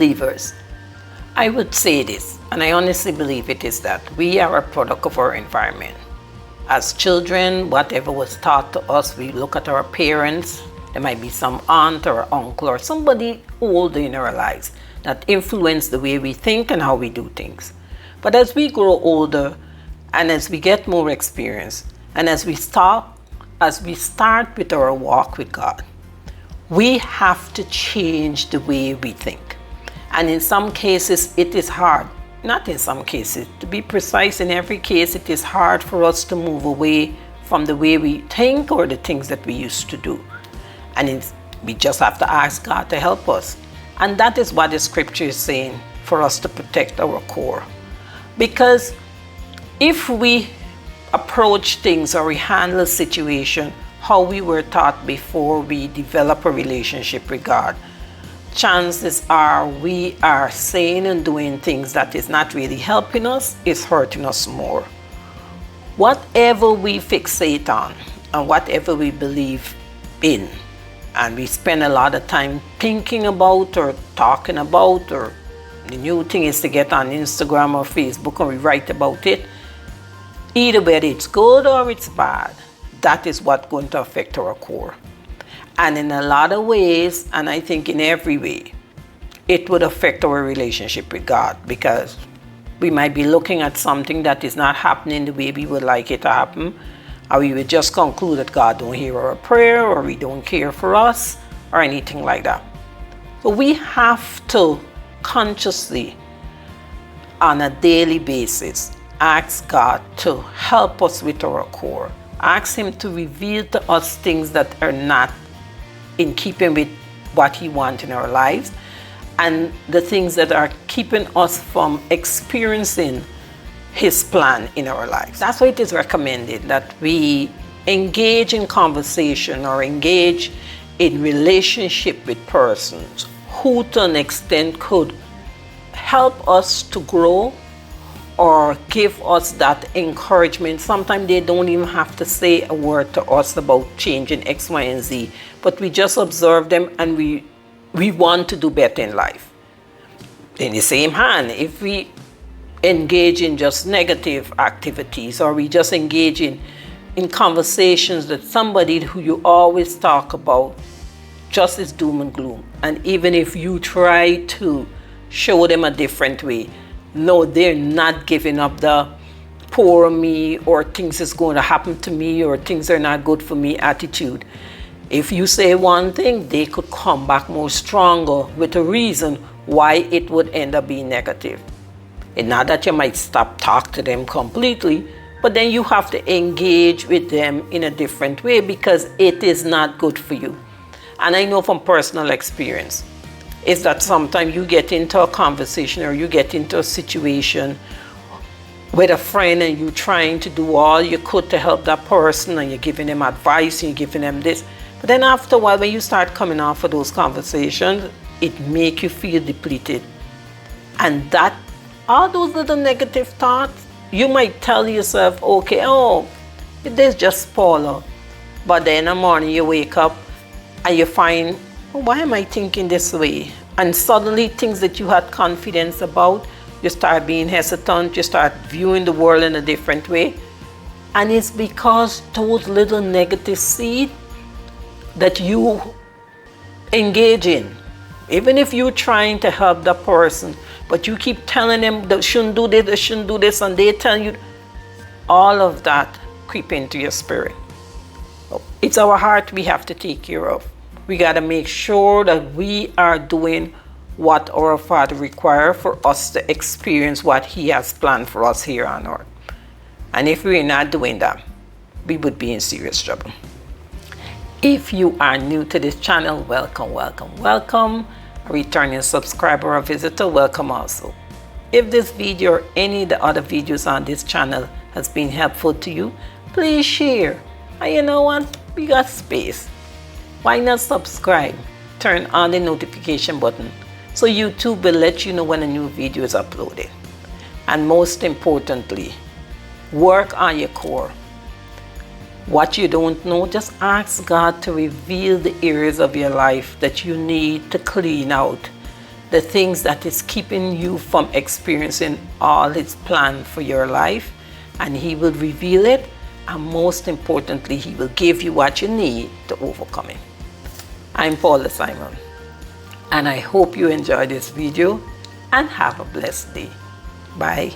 believers, I would say this, and I honestly believe it is that we are a product of our environment. As children, whatever was taught to us, we look at our parents. There might be some aunt or uncle or somebody older in our lives that influence the way we think and how we do things. But as we grow older and as we get more experience and as we start with our walk with God, we have to change the way we think. And in some cases, it is hard. Not in some cases. To be precise, in every case, it is hard for us to move away from the way we think or the things that we used to do. And we just have to ask God to help us. And that is what the scripture is saying, for us to protect our core. Because if we approach things or we handle a situation how we were taught before we develop a relationship with God, chances are we are saying and doing things that is not really helping us, is hurting us more. Whatever we fixate on and whatever we believe in, and we spend a lot of time thinking about or talking about, or the new thing is to get on Instagram or Facebook and we write about it, either whether it's good or it's bad, that is what's going to affect our core. And in a lot of ways, and I think in every way, it would affect our relationship with God, because we might be looking at something that is not happening the way we would like it to happen, or we would just conclude that God don't hear our prayer, or we don't care for us, or anything like that. So we have to consciously, on a daily basis, ask God to help us with our core. Ask Him to reveal to us things that are not in keeping with what He wants in our lives, and the things that are keeping us from experiencing His plan in our lives. That's why it is recommended that we engage in conversation or engage in relationship with persons who to an extent could help us to grow or give us that encouragement. Sometimes they don't even have to say a word to us about changing X, Y, and Z, but we just observe them and we want to do better in life. In the same hand, if we engage in just negative activities, or we just engage in conversations that somebody who you always talk about just is doom and gloom, and even if you try to show them a different way, no, they're not giving up the poor me or things is going to happen to me or things are not good for me attitude. If you say one thing, they could come back more stronger with a reason why it would end up being negative. And not that you might stop talking to them completely, but then you have to engage with them in a different way, because it is not good for you. And I know from personal experience, is that sometimes you get into a conversation or you get into a situation with a friend and you're trying to do all you could to help that person, and you're giving them advice and you're giving them this. But then after a while, when you start coming off of those conversations, it makes you feel depleted. And that, all those little negative thoughts, you might tell yourself, okay, oh, this just spoiler. But then in the morning you wake up and you find, oh, why am I thinking this way? And suddenly things that you had confidence about, you start being hesitant, you start viewing the world in a different way. And it's because those little negative seeds that you engage in, even if you're trying to help the person, but you keep telling them they shouldn't do this, they shouldn't do this, and they tell you, all of that creep into your spirit. It's our heart we have to take care of. We got to make sure that we are doing what our Father requires for us to experience what He has planned for us here on earth. And if we're not doing that, we would be in serious trouble. If you are new to this channel, welcome, welcome, welcome. A returning subscriber or visitor, welcome also. If this video or any of the other videos on this channel has been helpful to you, please share. And you know what? We got space. Why not subscribe? Turn on the notification button so YouTube will let you know when a new video is uploaded. And most importantly, work on your core. What you don't know, just ask God to reveal the areas of your life that you need to clean out, the things that is keeping you from experiencing all his plan for your life, and he will reveal it, and most importantly, he will give you what you need to overcome it. I'm Paula Simon, and I hope you enjoyed this video and have a blessed day. Bye.